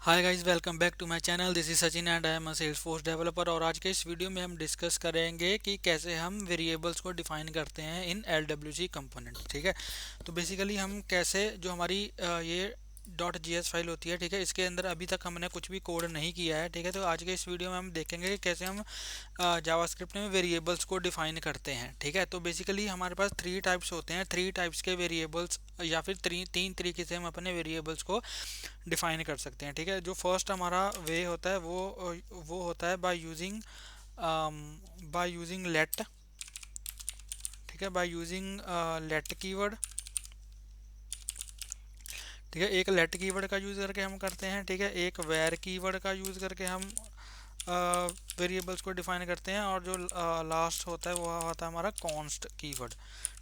Hi guys, welcome back to my channel. This is Sachin and I am a Salesforce developer. और आज के इस video में हम डिस्कस करेंगे कि कैसे हम वेरिएबल्स को डिफाइन करते हैं इन LWC कंपोनेंट। ठीक है, तो बेसिकली हम कैसे जो हमारी ये .gs फाइल होती है, ठीक है, इसके अंदर अभी तक हमने कुछ भी कोड नहीं किया है। ठीक है, तो आज के इस वीडियो में हम देखेंगे कि कैसे हम जावास्क्रिप्ट में वेरिएबल्स को डिफाइन करते हैं। ठीक है, तो बेसिकली हमारे पास थ्री टाइप्स होते हैं, थ्री टाइप्स के वेरिएबल्स, या फिर तीन तरीके से हम अपने वेरिएबल्स को डिफाइन कर सकते हैं। ठीक है, जो फर्स्ट हमारा वे होता है वो होता है बाय यूजिंग लेट। ठीक है, बाय यूजिंग लेट कीवर्ड। ठीक है, एक लेट कीवर्ड का यूज़ करके हम करते हैं। ठीक है, एक वेर कीवर्ड का यूज़ करके हम वेरिएबल्स को डिफाइन करते हैं, और जो लास्ट होता है वो होता है हमारा कॉन्स्ट कीवर्ड।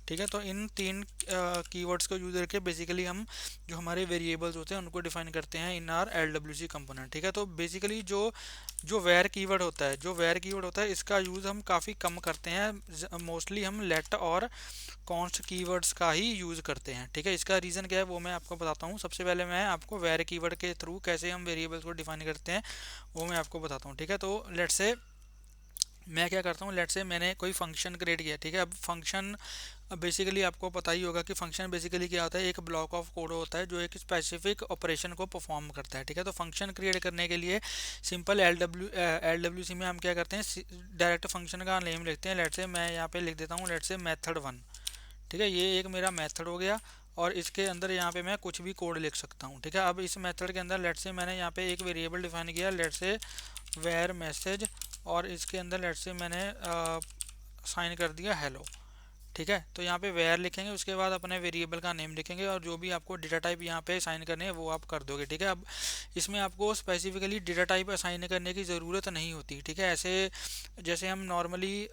ठीक है, तो इन तीन कीवर्ड्स को यूज करके बेसिकली हम जो हमारे वेरिएबल्स होते हैं उनको डिफाइन करते हैं इन आर LWC कंपोनेंट। ठीक है, तो बेसिकली जो जो वेर कीवर्ड होता है, जो वेर कीवर्ड होता है, इसका यूज़ हम काफ़ी कम करते हैं। मोस्टली हम लेट और कॉन्स्ट कीवर्ड्स का ही यूज़ करते हैं। ठीक है, इसका रीज़न क्या है वो मैं आपको बताता हूँ। सबसे पहले मैं आपको वेर कीवर्ड के थ्रू कैसे हम वेरिएबल्स को डिफाइन करते हैं वो मैं आपको बताता हूँ। ठीक है, तो लेट से मैं क्या करता हूँ, लेट से मैंने कोई फंक्शन क्रिएट किया। ठीक है, अब फंक्शन बेसिकली आपको पता ही होगा कि फंक्शन बेसिकली क्या होता है, एक ब्लॉक ऑफ कोड होता है जो एक स्पेसिफिक ऑपरेशन को परफॉर्म करता है। ठीक है, तो फंक्शन क्रिएट करने के लिए सिंपल एल डब्ल्यू सी में हम क्या करते हैं, डायरेक्ट फंक्शन का नेम लिखते हैं। लेट से मैं यहाँ पे लिख देता हूँ, लेट से मेथड 1। ठीक है, ये एक मेरा मेथड हो गया, और इसके अंदर यहाँ पे मैं कुछ भी कोड लिख सकता हूँ। ठीक है, अब इस मेथड के अंदर लेट से मैंने यहाँ पे एक वेरिएबल डिफाइन किया, लेट से वेर मैसेज, और इसके अंदर लेट से मैंने साइन कर दिया हेलो। ठीक है, तो यहाँ पे वेयर लिखेंगे, उसके बाद अपने वेरिएबल का नेम लिखेंगे, और जो भी आपको डेटा टाइप यहाँ पे असाइन करने हैं वो आप कर दोगे। ठीक है, अब इसमें आपको स्पेसिफिकली डेटा टाइप असाइन करने की ज़रूरत नहीं होती। ठीक है, ऐसे जैसे हम नॉर्मली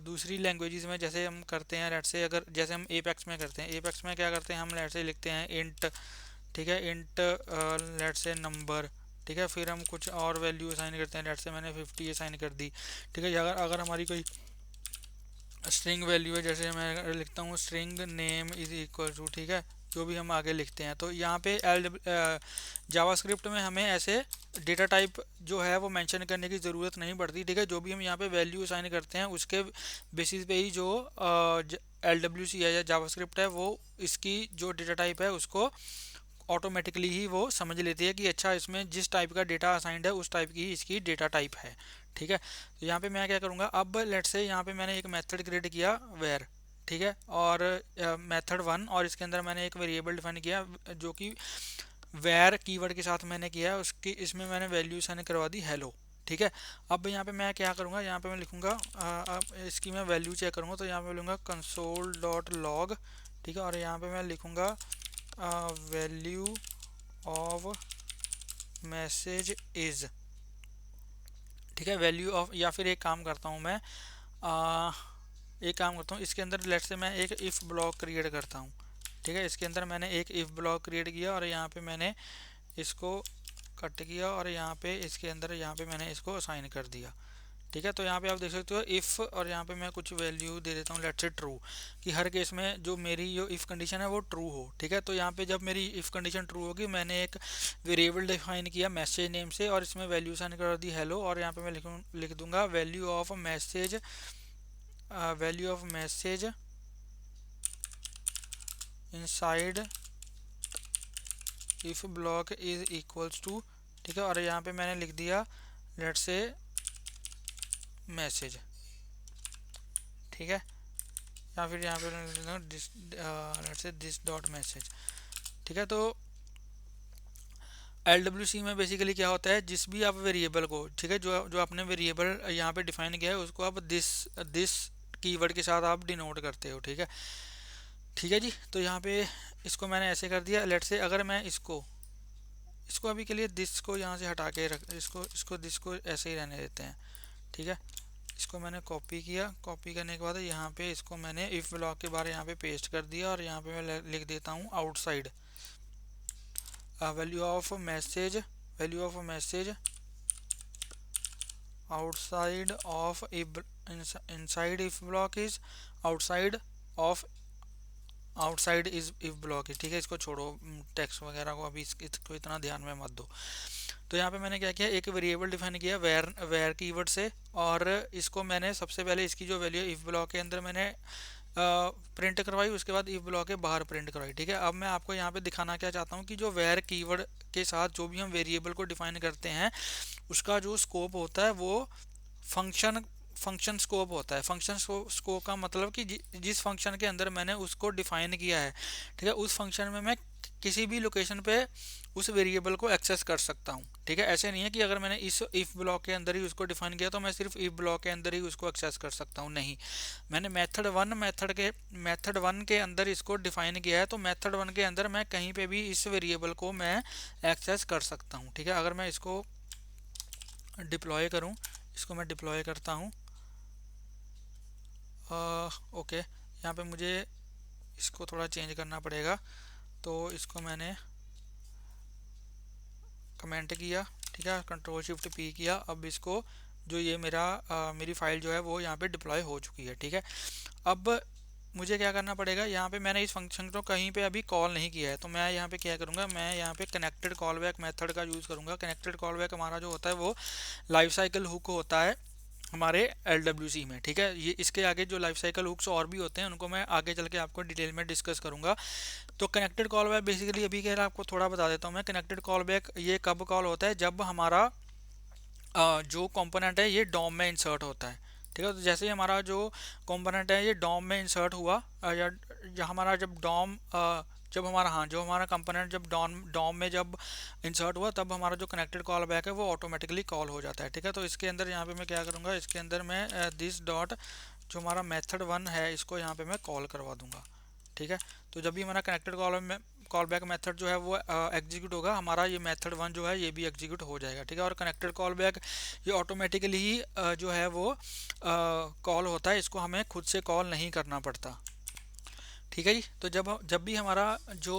दूसरी लैंग्वेजेस में जैसे हम करते हैं, लेट से अगर जैसे हम एपेक्स में करते हैं, एपेक्स में क्या करते हैं, हम लेट से लिखते हैं इंट। ठीक है, इंट लेट से नंबर। ठीक है, फिर हम कुछ और वैल्यू असाइन करते हैं, लेट से मैंने 50 असाइन कर दी। ठीक है, अगर अगर हमारी कोई स्ट्रिंग वैल्यू है, जैसे मैं लिखता हूँ string name is equal to, ठीक है, जो भी हम आगे लिखते हैं, तो यहाँ पे जावास्क्रिप्ट में हमें ऐसे डेटा टाइप जो है वो मेंशन करने की ज़रूरत नहीं पड़ती। ठीक है, जो भी हम यहाँ पे वैल्यू असाइन करते हैं उसके बेसिस पे ही जो LWC है या जावास्क्रिप्ट है वो इसकी जो डेटा टाइप है उसको ऑटोमेटिकली ही वो समझ लेती है कि अच्छा, इसमें जिस टाइप का डेटा असाइंड है उस टाइप की ही इसकी डेटा टाइप है। ठीक है, तो यहाँ पे मैं क्या करूँगा, अब लेट से यहाँ पे मैंने एक मेथड क्रिएट किया वेर। ठीक है, और मेथड 1, और इसके अंदर मैंने एक वेरिएबल डिफाइन किया जो कि वेर कीवर्ड के साथ मैंने किया है, उसकी इसमें मैंने वैल्यू साइन करवा दी हेलो। ठीक है, अब यहाँ पे मैं क्या करूँगा, यहाँ पे मैं लिखूँगा अब इसकी मैं वैल्यू चेक करूँगा, तो यहाँ पे लिखूँगा console.log। ठीक है, और यहाँ पे मैं लिखूँगा वैल्यू ऑफ मैसेज इज। ठीक है, वैल्यू ऑफ, या फिर एक काम करता हूँ मैं, आ, एक काम करता हूँ, इसके अंदर लेट से मैं एक इफ़ ब्लॉक क्रिएट करता हूँ। ठीक है, इसके अंदर मैंने एक इफ़ ब्लॉक क्रिएट किया, और यहाँ पे मैंने इसको कट किया, और यहाँ पे इसके अंदर यहाँ पे मैंने इसको असाइन कर दिया। ठीक है, तो यहाँ पे आप देख सकते हो इफ़, और यहाँ पे मैं कुछ वैल्यू दे देता हूँ, लेट्स से ट्रू, कि हर केस में जो मेरी जो इफ़ कंडीशन है वो ट्रू हो। ठीक है, तो यहाँ पे जब मेरी इफ़ कंडीशन ट्रू होगी, मैंने एक वेरिएबल डिफाइन किया मैसेज नेम से, और इसमें वैल्यू साइन कर दी हेलो, और यहाँ पे मैं लिख दूंगा value of message inside if block is equals to. ठीक है, और यहाँ पे मैंने लिख दिया लेट्स से मैसेज। ठीक है, या फिर यहाँ पे this let's say this dot message. ठीक है, तो LWC में बेसिकली क्या होता है, जिस भी आप वेरिएबल को, ठीक है, जो जो आपने वेरिएबल यहाँ पे डिफाइन किया है उसको आप दिस दिस कीवर्ड के साथ आप डिनोट करते हो। ठीक है, ठीक है जी, तो यहाँ पे इसको मैंने ऐसे कर दिया। लेट से अगर मैं इसको इसको अभी के लिए दिस को यहाँ से हटा के रख, इसको इसको दिस को ऐसे ही रहने देते हैं। ठीक है, इसको मैंने कॉपी किया, कॉपी करने के बाद यहाँ पे इसको मैंने इफ ब्लॉक के बारे यहाँ पे पेस्ट कर दिया, और यहाँ पे मैं लिख देता हूँ outside value of message, value of message outside of if, inside if block is outside of, outside is if block is. ठीक है, इसको छोड़ो, टेक्स्ट वगैरह को अभी इसको इतना ध्यान में मत दो। तो यहाँ पे मैंने क्या किया, एक वेरिएबल डिफाइन किया वेर कीवर्ड से, और इसको मैंने सबसे पहले इसकी जो वैल्यू है इफ ब्लॉक के अंदर मैंने प्रिंट करवाई, उसके बाद इफ ब्लॉक के बाहर प्रिंट करवाई। ठीक है, अब मैं आपको यहाँ पे दिखाना क्या चाहता हूँ कि जो वेर कीवर्ड के साथ जो भी हम वेरिएबल को डिफाइन करते हैं उसका जो स्कोप होता है वो फंक्शन फंक्शन स्कोप होता है। फंक्शन स्कोप का मतलब कि जिस फंक्शन के अंदर मैंने उसको डिफाइन किया है, ठीक है, उस फंक्शन में मैं किसी भी लोकेशन पे उस वेरिएबल को एक्सेस कर सकता हूँ। ठीक है, ऐसे नहीं है कि अगर मैंने इस इफ ब्लॉक के अंदर ही उसको डिफाइन किया तो मैं सिर्फ इफ ब्लॉक के अंदर ही उसको एक्सेस कर सकता हूँ, नहीं। मैंने मेथड वन के अंदर इसको डिफाइन किया है, तो मेथड वन के अंदर मैं कहीं पे भी इस वेरिएबल को मैं एक्सेस कर सकता हूँ। ठीक है, अगर मैं इसको डिप्लॉय करूँ, इसको मैं डिप्लॉय करता हूँ, ओके, यहाँ पे मुझे इसको थोड़ा चेंज करना पड़ेगा, तो इसको मैंने कमेंट किया, ठीक है, कंट्रोल शिफ्ट पी किया। अब इसको जो ये मेरी फाइल जो है वो यहाँ पे डिप्लॉय हो चुकी है। ठीक है, अब मुझे क्या करना पड़ेगा, यहाँ पे मैंने इस फंक्शन को कहीं पे अभी कॉल नहीं किया है, तो मैं यहाँ पे क्या करूँगा, मैं यहाँ पे कनेक्टेड कॉलबैक मेथड का यूज़ करूँगा। कनेक्टेड कॉलबैक हमारा जो होता है वो लाइफ साइकिल हुक होता है हमारे LWC में। ठीक है, ये इसके आगे जो लाइफ साइकिल हुक्स और भी होते हैं उनको मैं आगे चल के आपको डिटेल में डिस्कस करूंगा। तो कनेक्टेड कॉल बैक बेसिकली अभी कह रहा आपको थोड़ा बता देता हूँ मैं। कनेक्टेड कॉल बैक ये कब कॉल होता है, जब हमारा जो कंपोनेंट है ये डॉम में इंसर्ट होता है। ठीक है, तो जैसे ही हमारा जो कंपोनेंट है ये डॉम में इंसर्ट हुआ, या हमारा जब डॉम जब हमारा हाँ जो हमारा कंपोनेंट जब डॉम में जब इंसर्ट हुआ, तब हमारा जो कनेक्टेड कॉल बैक है वो ऑटोमेटिकली कॉल हो जाता है। ठीक है, तो इसके अंदर यहाँ पे मैं क्या करूँगा, इसके अंदर मैं दिस डॉट जो हमारा मेथड वन है इसको यहाँ पे मैं कॉल करवा दूंगा। ठीक है, तो जब भी हमारा कनेक्टेड कॉल बैक मेथड जो है वो एग्जीक्यूट होगा, हमारा ये मेथड वन जो है ये भी एग्जीक्यूट हो जाएगा। ठीक है, और कनेक्टेड कॉल बैक ये ऑटोमेटिकली ही जो है वो कॉल होता है, इसको हमें खुद से कॉल नहीं करना पड़ता। ठीक है जी, तो जब भी हमारा जो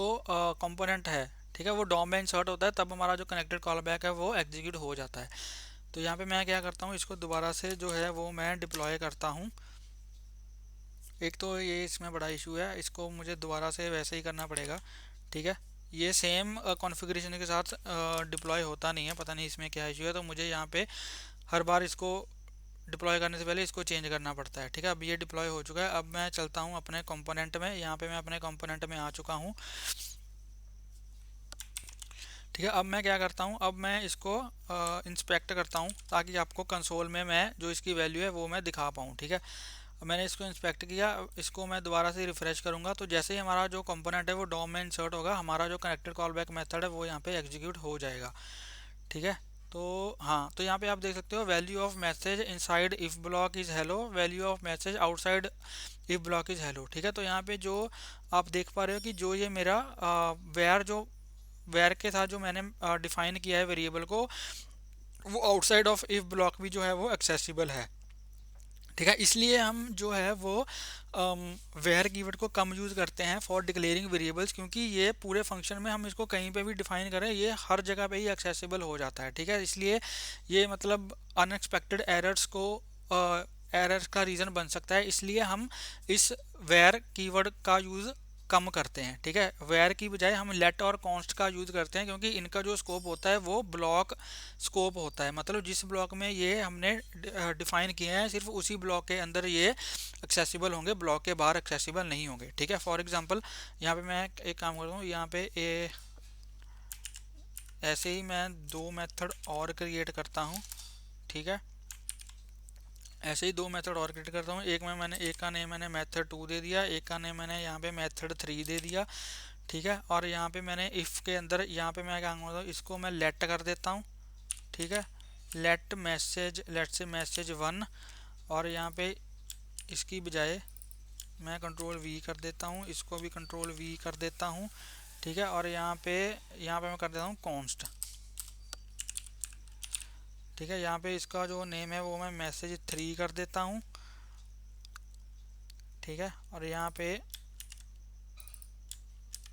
कंपोनेंट है, ठीक है, वो डॉम में इंसर्ट होता है, तब हमारा जो कनेक्टेड कॉल बैक है वो एग्जीक्यूट हो जाता है। तो यहाँ पे मैं क्या करता हूँ, इसको दोबारा से जो है वो मैं डिप्लॉय करता हूँ। एक तो ये इसमें बड़ा इशू है, इसको मुझे दोबारा से वैसे ही करना पड़ेगा। ठीक है, ये सेम कॉन्फ़िगरेशन के साथ डिप्लॉय होता नहीं है, पता नहीं इसमें क्या इशू है, तो मुझे यहाँ पे हर बार इसको डिप्लॉय करने से पहले इसको चेंज करना पड़ता है। ठीक है, अब ये डिप्लॉय हो चुका है। अब मैं चलता हूँ अपने कंपोनेंट में, यहाँ पे मैं अपने कंपोनेंट में आ चुका हूँ। ठीक है, अब मैं क्या करता हूँ, अब मैं इसको इंस्पेक्ट करता हूँ ताकि आपको कंसोल में मैं जो इसकी वैल्यू है वो मैं दिखा पाऊँ। ठीक है, मैंने इसको इंस्पेक्ट किया, इसको मैं दोबारा से रिफ्रेश करूंगा, तो जैसे ही हमारा जो कंपोनेंट है वो डॉम में इंसर्ट होगा, हमारा जो कनेक्टेड कॉलबैक मेथड है वो यहाँ पे एग्जीक्यूट हो जाएगा। ठीक है, तो हाँ, तो यहाँ पे आप देख सकते हो value of message inside if block is hello, value of message outside if block is hello. ठीक है, तो यहाँ पे जो आप देख पा रहे हो कि जो ये मेरा वेयर के साथ जो मैंने डिफाइन किया है वेरिएबल को, वो आउटसाइड ऑफ इफ ब्लॉक भी जो है वो एक्सेसिबल है। ठीक है, इसलिए हम जो है वो वेयर कीवर्ड को कम यूज़ करते हैं फॉर डिक्लेयरिंग वेरिएबल्स, क्योंकि ये पूरे फंक्शन में हम इसको कहीं पे भी डिफाइन करें ये हर जगह पे ही एक्सेसिबल हो जाता है। ठीक है, इसलिए ये मतलब अनएक्सपेक्टेड एरर्स को एरर्स का रीज़न बन सकता है, इसलिए हम इस वेयर कीवर्ड का यूज़ कम करते हैं। ठीक है, वेयर की बजाय हम लेट और कॉन्स्ट का यूज़ करते हैं, क्योंकि इनका जो स्कोप होता है वो ब्लॉक स्कोप होता है, मतलब जिस ब्लॉक में ये हमने डिफाइन किए हैं सिर्फ उसी ब्लॉक के अंदर ये एक्सेसिबल होंगे, ब्लॉक के बाहर एक्सेसिबल नहीं होंगे। ठीक है, फॉर एग्जांपल यहाँ पे मैं एक काम करता हूँ, यहाँ पे ऐसे ही मैं दो मेथड और क्रिएट करता हूँ। ठीक है, ऐसे ही दो मेथड और क्रिएट करता हूँ, एक का नेम मैंने मेथड 2 दे दिया, एक का नेम मैंने यहाँ पे मेथड 3 दे दिया। ठीक है, और यहाँ पे मैंने इफ़ के अंदर यहाँ पे मैं क्या करूँगा, इसको मैं लेट कर देता हूँ। ठीक है, लेट से मैसेज 1, और यहाँ पे इसकी बजाय मैं कंट्रोल वी कर देता हूँ, इसको भी कंट्रोल वी कर देता हूँ। ठीक है, और यहाँ पे मैं कर देता हूँ कॉन्स्ट। ठीक है, यहाँ पे इसका जो नेम है वो मैं मैसेज 3 कर देता हूँ। ठीक है, और यहाँ पे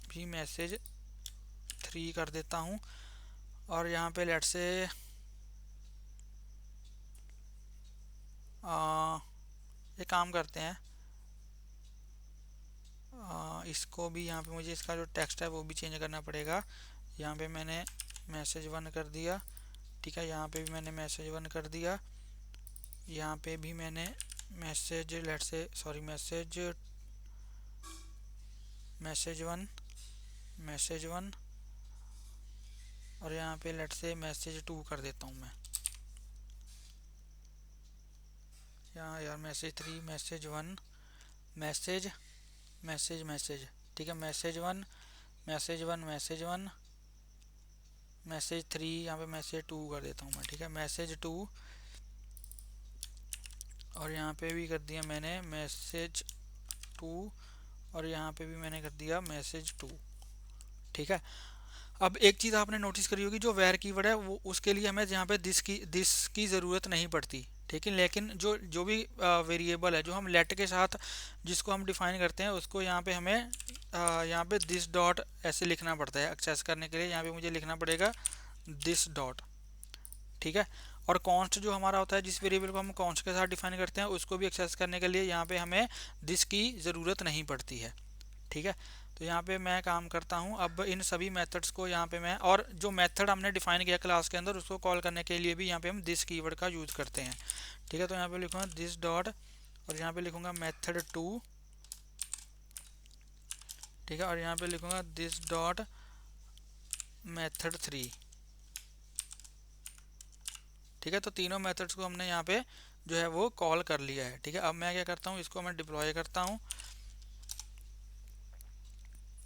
भी मैसेज 3 कर देता हूँ, और यहाँ पे लेट से एक काम करते हैं, इसको भी यहाँ पे मुझे इसका जो टेक्स्ट है वो भी चेंज करना पड़ेगा। यहाँ पे मैंने मैसेज 1 कर दिया। ठीक है, यहाँ पे भी मैंने मैसेज 1 कर दिया, यहाँ पे भी मैंने मैसेज लेट से सॉरी मैसेज 1 और यहाँ पे लेट से मैसेज 2 कर देता हूँ मैं। यहाँ यार message 3 message 1 message message message ठीक है, मैसेज 1 मैसेज 1 मैसेज 1 मैसेज 3, यहाँ पे मैसेज 2 कर देता हूँ मैं। ठीक है, मैसेज 2 और यहाँ पे भी कर दिया मैंने मैसेज 2 और यहाँ पे भी मैंने कर दिया मैसेज 2। ठीक है, अब एक चीज़ आपने नोटिस करी होगी, जो वेर कीवर्ड है वो उसके लिए हमें यहाँ पे दिस की ज़रूरत नहीं पड़ती। ठीक है, लेकिन जो जो भी वेरिएबल है जो हम लेट के साथ जिसको हम डिफाइन करते हैं उसको यहाँ पे हमें यहाँ पे दिस डॉट ऐसे लिखना पड़ता है। एक्सेस करने के लिए यहाँ पे मुझे लिखना पड़ेगा दिस डॉट। ठीक है, और कॉन्स्ट जो हमारा होता है, जिस वेरिएबल को हम कॉन्स्ट के साथ डिफाइन करते हैं उसको भी एक्सेस करने के लिए यहाँ पे हमें दिस की ज़रूरत नहीं पड़ती है। ठीक है, तो यहाँ पे मैं काम करता हूँ। अब इन सभी मेथड्स को यहाँ पे मैं, और जो मेथड हमने डिफाइन किया क्लास के अंदर उसको कॉल करने के लिए भी यहाँ पे हम दिस कीवर्ड का यूज़ करते हैं। ठीक है, तो यहाँ पे लिखूँगा दिस डॉट और यहाँ पे लिखूँगा मेथड 2। ठीक है, और यहाँ पे लिखूँगा दिस डॉट मेथड 3। ठीक है, तो तीनों मेथड्स को हमने यहाँ पे जो है वो कॉल कर लिया है। ठीक है, अब मैं क्या करता हूँ, इसको मैं डिप्लॉय करता हूँ।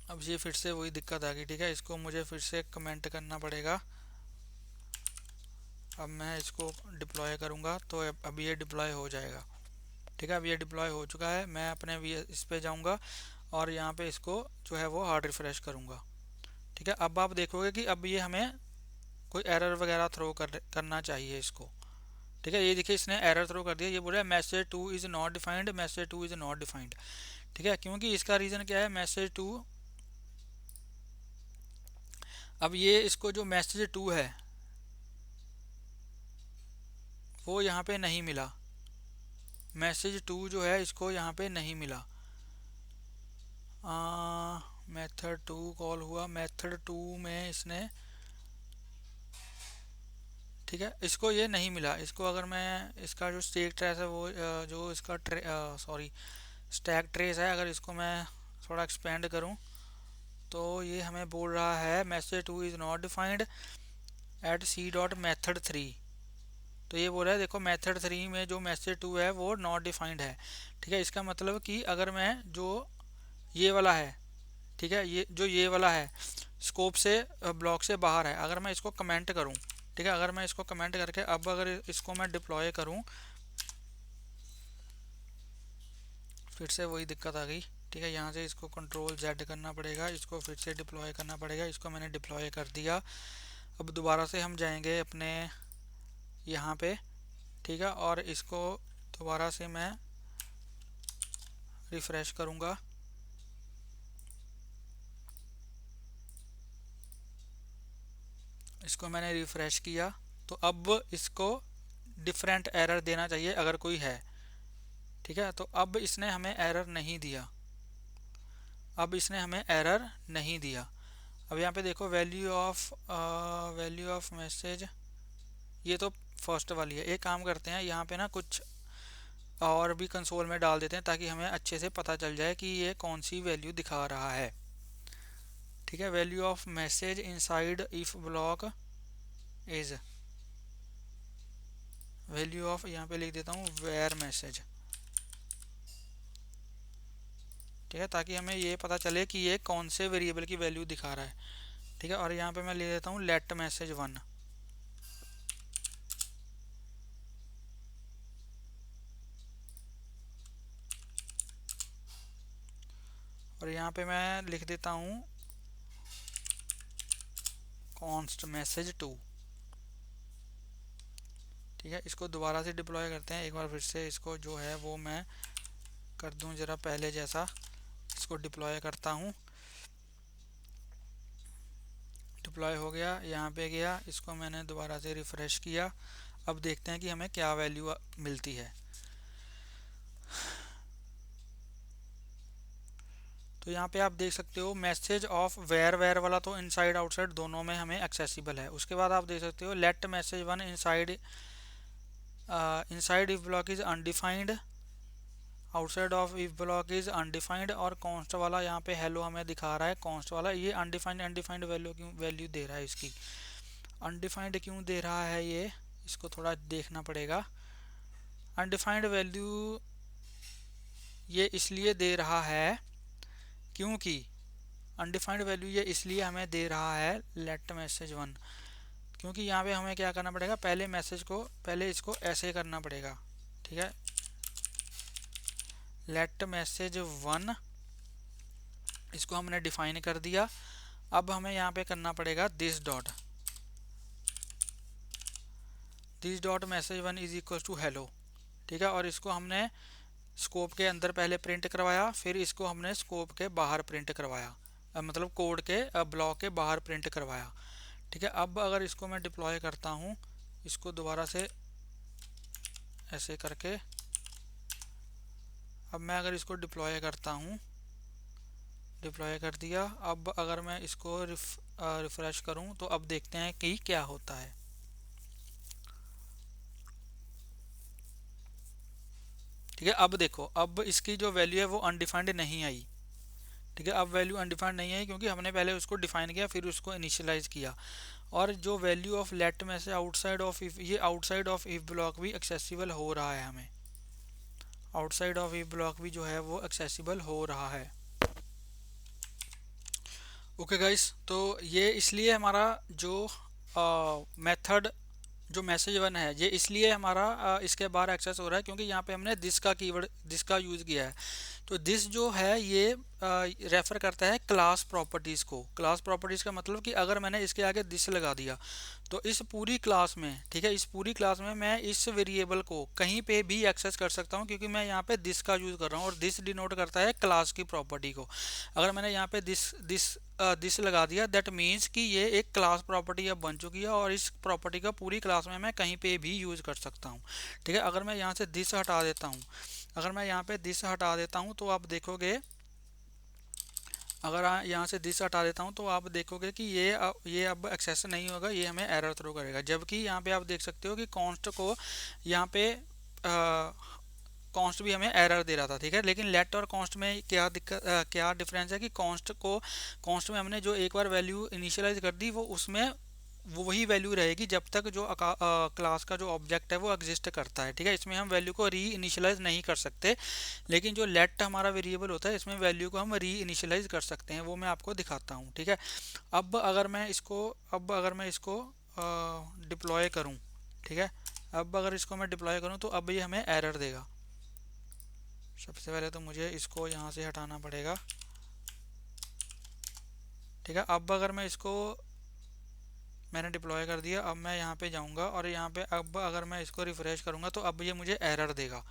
अब ये फिर से वही दिक्कत आ गई। ठीक है, इसको मुझे फिर से कमेंट करना पड़ेगा। अब मैं इसको डिप्लॉय करूँगा तो अब ये डिप्लॉय हो जाएगा। ठीक है, अब ये डिप्लॉय हो चुका है। मैं अपने इस पे जाऊँगा और यहाँ पे इसको जो है वो हार्ड रिफ्रेश करूँगा। ठीक है, अब आप देखोगे कि अब ये हमें कोई एरर वगैरह थ्रो करना चाहिए इसको। ठीक है, ये देखिए इसने एरर थ्रो कर दिया, ये बोल रहा है message 2 is not defined, message 2 is not defined. ठीक है, क्योंकि इसका रीज़न क्या है, मैसेज 2, अब ये इसको जो मैसेज 2 है वो यहाँ पे नहीं मिला। मैसेज 2 जो है इसको यहाँ पे नहीं मिला। मेथड 2 कॉल हुआ, मेथड 2 में इसने, ठीक है, इसको ये नहीं मिला। इसको अगर मैं इसका जो स्टैक ट्रेस है वो जो इसका स्टैक ट्रेस है, अगर इसको मैं थोड़ा एक्सपेंड करूं तो ये हमें बोल रहा है message 2 is not defined at C dot method 3। तो ये बोल रहा है देखो मेथड 3 में जो मैसेज 2 है वो नॉट डिफाइंड है। ठीक है, इसका मतलब कि अगर मैं जो ये वाला है, ठीक है, ये वाला है स्कोप से ब्लॉक से बाहर है, अगर मैं इसको कमेंट करूं, ठीक है, अगर मैं इसको कमेंट करके अब अगर इसको मैं डिप्लॉय करूं, फिर से वही दिक्कत आ गई। ठीक है, यहाँ से इसको कंट्रोल Z करना पड़ेगा, इसको फिर से डिप्लॉय करना पड़ेगा। इसको मैंने डिप्लॉय कर दिया। अब दोबारा से हम जाएंगे अपने यहाँ पे, ठीक है, और इसको दोबारा से मैं रिफ्रेश करूँगा। इसको मैंने रिफ्रेश किया तो अब इसको डिफरेंट एरर देना चाहिए अगर कोई है। ठीक है, तो अब इसने हमें एरर नहीं दिया। अब इसने हमें एरर नहीं दिया। अब यहाँ पे देखो वैल्यू ऑफ मैसेज, ये तो फर्स्ट वाली है। एक काम करते हैं, यहाँ पे ना कुछ और भी कंसोल में डाल देते हैं ताकि हमें अच्छे से पता चल जाए कि ये कौन सी वैल्यू दिखा रहा है। ठीक है, value of message inside if block is, value of, यहाँ पे लिख देता हूँ वेयर मैसेज। ठीक है, ताकि हमें ये पता चले कि ये कौन से वेरिएबल की वैल्यू दिखा रहा है। ठीक है, और यहाँ पे मैं ले देता हूँ लेट मैसेज 1। और यहाँ पे मैं लिख देता हूँ कॉन्स्ट मैसेज 2। ठीक है, इसको दोबारा से डिप्लॉय करते हैं एक बार फिर से। इसको जो है वो मैं कर दूं ज़रा पहले जैसा, इसको डिप्लॉय करता हूँ। डिप्लॉय हो गया, यहाँ पे गया, इसको मैंने दोबारा से रिफ़्रेश किया। अब देखते हैं कि हमें क्या वैल्यू मिलती है। तो यहाँ पे आप देख सकते हो मैसेज ऑफ वेयर वेयर वाला तो इनसाइड आउटसाइड दोनों में हमें एक्सेसिबल है। उसके बाद आप देख सकते हो let message one inside inside if block is undefined, outside of if block is undefined, और कॉन्स्ट वाला यहाँ पे हेलो हमें दिखा रहा है। कॉन्स्ट वाला ये अनडिफाइंड अनडिफाइंड वैल्यू क्यों वैल्यू दे रहा है, इसकी अनडिफाइंड क्यों दे रहा है ये, इसको थोड़ा देखना पड़ेगा। अनडिफाइंड वैल्यू ये इसलिए दे रहा है क्योंकि अनडिफाइंड वैल्यू ये इसलिए हमें दे रहा है लेट मैसेज वन, क्योंकि यहाँ पे हमें क्या करना पड़ेगा, पहले मैसेज को पहले इसको ऐसे करना पड़ेगा। ठीक है, लेट मैसेज वन इसको हमने डिफाइन कर दिया। अब हमें यहाँ पे करना पड़ेगा this dot message one is equal to hello. ठीक है, और इसको हमने स्कोप के अंदर पहले प्रिंट करवाया, फिर इसको हमने स्कोप के बाहर प्रिंट करवाया, मतलब कोड के ब्लॉक के बाहर प्रिंट करवाया। ठीक है, अब अगर इसको मैं डिप्लॉय करता हूँ, इसको दोबारा से ऐसे करके, अब मैं अगर इसको डिप्लॉय करता हूँ, डिप्लॉय कर दिया। अब अगर मैं इसको रिफ्रेश करूँ तो अब देखते हैं कि क्या होता है। ठीक है, अब देखो, अब इसकी जो वैल्यू है वो अनडिफाइंड नहीं आई। ठीक है, अब वैल्यू अनडिफाइंड नहीं आई क्योंकि हमने पहले उसको डिफाइन किया फिर उसको इनिशियलाइज किया। और जो वैल्यू ऑफ लेट में से आउटसाइड ऑफ इफ, ये आउटसाइड ऑफ इफ ब्लॉक भी एक्सेसिबल हो रहा है, हमें आउटसाइड ऑफ इफ ब्लॉक भी जो है वो एक्सेसिबल हो रहा है। ओके गाइस, तो ये इसलिए हमारा जो मेथड जो मैसेज वन है ये इसलिए हमारा इसके बाहर एक्सेस हो रहा है क्योंकि यहाँ पे हमने दिस का कीवर्ड दिस का यूज़ किया है। तो दिस जो है ये रेफर करता है क्लास प्रॉपर्टीज़ को। क्लास प्रॉपर्टीज़ का मतलब कि अगर मैंने इसके आगे दिस लगा दिया तो इस पूरी क्लास में, ठीक है, इस पूरी क्लास में मैं इस वेरिएबल को कहीं पे भी एक्सेस कर सकता हूँ क्योंकि मैं यहाँ पे दिस का यूज़ कर रहा हूँ और दिस डिनोट करता है क्लास की प्रॉपर्टी को। अगर मैंने यहाँ पे दिस लगा दिया दैट मीन्स कि ये एक क्लास प्रॉपर्टी अब बन चुकी है और इस प्रॉपर्टी का पूरी क्लास में मैं कहीं पे भी यूज़ कर सकता हूँ। ठीक है, अगर मैं यहाँ से दिस हटा देता हूँ, अगर मैं यहाँ पे दिस हटा देता हूँ तो आप देखोगे, अगर यहाँ से दिस हटा देता हूँ तो आप देखोगे कि ये अब एक्सेस नहीं होगा, ये हमें एरर थ्रो करेगा। जबकि यहाँ पे आप देख सकते हो कि कॉन्स्ट को यहाँ पे कॉन्स्ट भी हमें एरर दे रहा था। ठीक है, लेकिन लेट और कॉन्स्ट में क्या दिक्कत क्या डिफरेंस है कि कॉन्स्ट में हमने जो एक बार वैल्यू इनिशियलाइज कर दी वो उसमें वो वही वैल्यू रहेगी जब तक जो क्लास का जो ऑब्जेक्ट है वो एग्जिस्ट करता है। ठीक है, इसमें हम वैल्यू को री इनिशियलाइज नहीं कर सकते, लेकिन जो लेट हमारा वेरिएबल होता है इसमें वैल्यू को हम री इनिशियलाइज कर सकते हैं, वो मैं आपको दिखाता हूँ। ठीक है, अब अगर मैं इसको डिप्लॉय करूँ, ठीक है, अब अगर इसको मैं डिप्लॉय करूँ तो अब ये हमें एरर देगा। सबसे पहले तो मुझे इसको यहाँ से हटाना पड़ेगा। ठीक है, अब अगर मैं इसको मैंने डिप्लॉय कर दिया, अब मैं यहाँ पे जाऊँगा और यहाँ पे अब अगर मैं इसको रिफ्रेश करूँगा तो अब ये मुझे एरर देगा।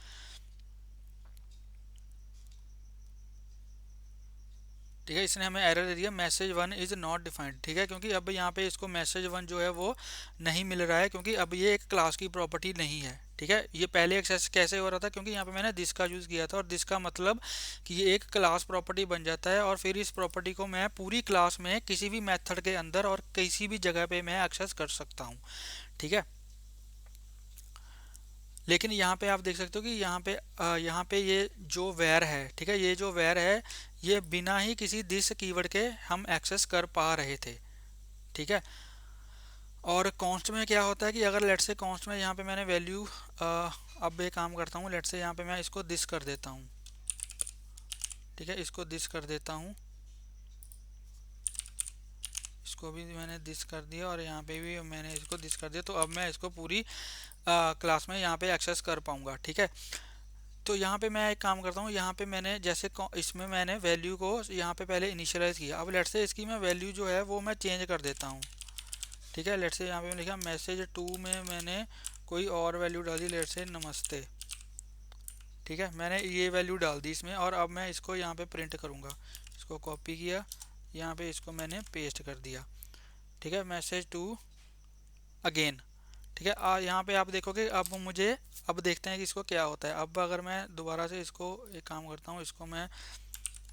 ठीक है, इसने हमें एरर दे दिया message one is not defined. ठीक है, क्योंकि अब यहाँ पे इसको मैसेज वन जो है वो नहीं मिल रहा है क्योंकि अब ये एक क्लास की प्रॉपर्टी नहीं है। ठीक है, ये पहले एक्सेस कैसे हो रहा था क्योंकि यहाँ पे मैंने दिस का यूज़ किया था और दिस का मतलब कि ये एक क्लास प्रॉपर्टी बन जाता है और फिर इस प्रॉपर्टी को मैं पूरी क्लास में किसी भी मेथड के अंदर और किसी भी जगह पे मैं एक्सेस कर सकता हूँ। ठीक है, लेकिन यहाँ पे आप देख सकते हो कि यहाँ पे ये जो वेर है, ठीक है, ये जो वेर है ये बिना ही किसी दिस कीवर्ड के हम एक्सेस कर पा रहे थे। ठीक है, और कॉन्स्ट में क्या होता है कि अगर लेट से कॉन्स्ट में यहाँ पे मैंने वैल्यू अब एक काम करता हूँ, लेट से यहाँ पे मैं इसको दिस कर देता हूँ। ठीक है, इसको दिस कर देता हूँ, इसको भी मैंने दिस कर दिया और यहाँ पे भी मैंने इसको दिस कर दिया, तो अब मैं इसको पूरी क्लास में यहाँ पे एक्सेस कर पाऊँगा। ठीक है, तो यहाँ पे मैं एक काम करता हूँ, यहाँ पे मैंने जैसे इसमें मैंने वैल्यू को यहाँ पे पहले इनिशियलाइज किया, अब लेट से इसकी मैं वैल्यू जो है वो मैं चेंज कर देता हूँ। ठीक है, लेट से यहाँ पे मैंने लिखा मैसेज टू में मैंने कोई और वैल्यू डाल दी, लेट से नमस्ते। ठीक है, मैंने ये वैल्यू डाल दी इसमें और अब मैं इसको यहाँ पे प्रिंट करूँगा। इसको कॉपी किया, यहाँ पे इसको मैंने पेस्ट कर दिया। ठीक है, मैसेज टू अगेन। ठीक है, यहाँ पे आप देखोगे अब देखते हैं कि इसको क्या होता है। अब अगर मैं दोबारा से इसको एक काम करता हूँ, इसको मैं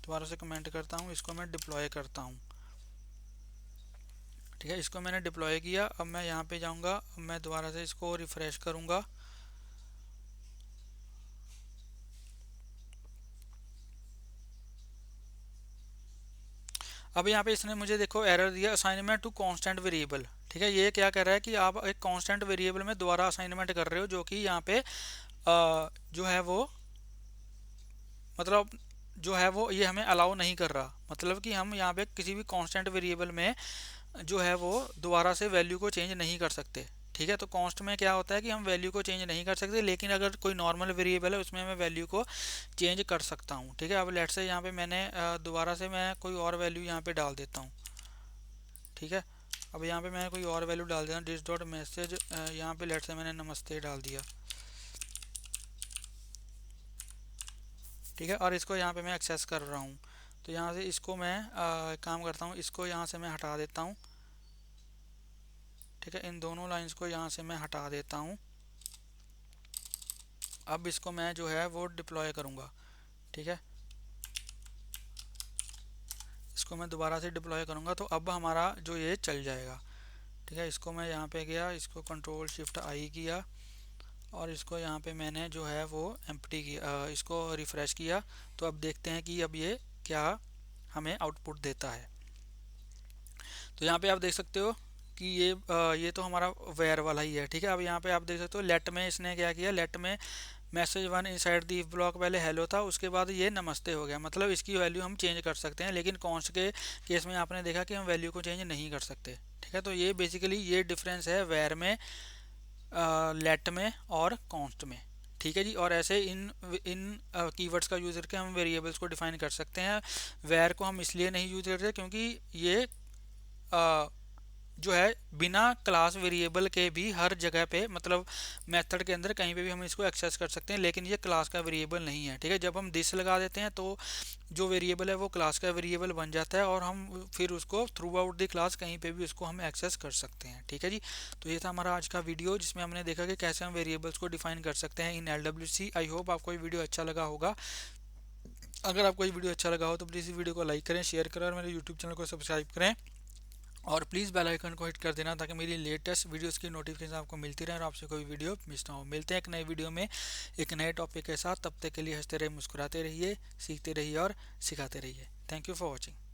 दोबारा से कमेंट करता हूँ, इसको मैं डिप्लॉय करता हूँ। ठीक है, इसको मैंने डिप्लॉय किया। अब मैं यहाँ पे जाऊँगा, अब मैं दोबारा से इसको रिफ्रेश करूँगा। अब यहाँ पे इसने मुझे देखो एरर दिया, असाइनमेंट टू कांस्टेंट वेरिएबल। ठीक है, ये क्या कह रहा है कि आप एक कांस्टेंट वेरिएबल में दोबारा असाइनमेंट कर रहे हो, जो कि यहाँ पे जो है वो मतलब जो है वो ये हमें अलाउ नहीं कर रहा। मतलब कि हम यहाँ पे किसी भी कांस्टेंट वेरिएबल में जो है वो दोबारा से वैल्यू को चेंज नहीं कर सकते। ठीक है, तो कांस्ट में क्या होता है कि हम वैल्यू को चेंज नहीं कर सकते, लेकिन अगर कोई नॉर्मल वेरिएबल है उसमें मैं वैल्यू को चेंज कर सकता हूँ। ठीक है, अब लेट्स से यहाँ पे मैंने दोबारा से मैं कोई और वैल्यू यहाँ पे डाल देता हूँ। ठीक है, अब यहाँ पे मैं कोई और वैल्यू डाल देता हूँ, डिस डॉट मैसेज, यहाँ पे लेट्स से मैंने नमस्ते डाल दिया। ठीक है, और इसको यहाँ पे मैं एक्सेस कर रहा हूँ, तो यहाँ से इसको मैं काम करता हूँ, इसको यहाँ से मैं हटा देता हूँ। ठीक है, इन दोनों लाइंस को यहाँ से मैं हटा देता हूँ। अब इसको मैं जो है वो डिप्लॉय करूँगा। ठीक है, इसको मैं दोबारा से डिप्लॉय करूँगा, तो अब हमारा जो ये चल जाएगा। ठीक है, इसको मैं यहाँ पे गया, इसको कंट्रोल शिफ्ट आई किया और इसको यहाँ पे मैंने जो है वो एम्प्टी किया, इसको रिफ़्रेश किया। तो अब देखते हैं कि अब ये क्या हमें आउटपुट देता है। तो यहाँ पे आप देख सकते हो कि ये तो हमारा वेयर वाला ही है। ठीक है, अब यहाँ पे आप देख सकते हो लेट में इसने क्या किया, लेट में message one inside the if block पहले हेलो था, उसके बाद ये नमस्ते हो गया। मतलब इसकी वैल्यू हम चेंज कर सकते हैं, लेकिन कॉन्स्ट के केस में आपने देखा कि हम वैल्यू को चेंज नहीं कर सकते। ठीक है, तो ये बेसिकली ये डिफरेंस है वेयर में, लेट में और कॉन्स्ट में। ठीक है जी, और ऐसे इन इन कीवर्ड्स का यूज़ करके हम वेरिएबल्स को डिफाइन कर सकते हैं। वेयर को हम इसलिए नहीं यूज करते क्योंकि ये जो है बिना क्लास वेरिएबल के भी हर जगह पे, मतलब मेथड के अंदर कहीं पे भी हम इसको एक्सेस कर सकते हैं, लेकिन ये क्लास का वेरिएबल नहीं है। ठीक है, जब हम दिस लगा देते हैं तो जो वेरिएबल है वो क्लास का वेरिएबल बन जाता है और हम फिर उसको थ्रू आउट द क्लास कहीं पे भी उसको हम एक्सेस कर सकते हैं। ठीक है जी, तो ये था हमारा आज का वीडियो, जिसमें हमने देखा कि कैसे हम वेरिएबल्स को डिफाइन कर सकते हैं इन LWC। आई होप आपको ये वीडियो अच्छा लगा होगा। अगर आपको ये वीडियो अच्छा लगा हो तो प्लीज़ इस वीडियो को लाइक करें, शेयर करें और मेरे यूट्यूब चैनल को सब्सक्राइब करें और प्लीज़ बेल आइकन को हिट कर देना ताकि मेरी लेटेस्ट वीडियोस की नोटिफिकेशन आपको मिलती रहे और आपसे कोई वीडियो मिस ना हो। मिलते हैं एक नए वीडियो में एक नए टॉपिक के साथ, तब तक के लिए हंसते रहिए, मुस्कुराते रहिए, सीखते रहिए और सिखाते रहिए। Thank you for watching.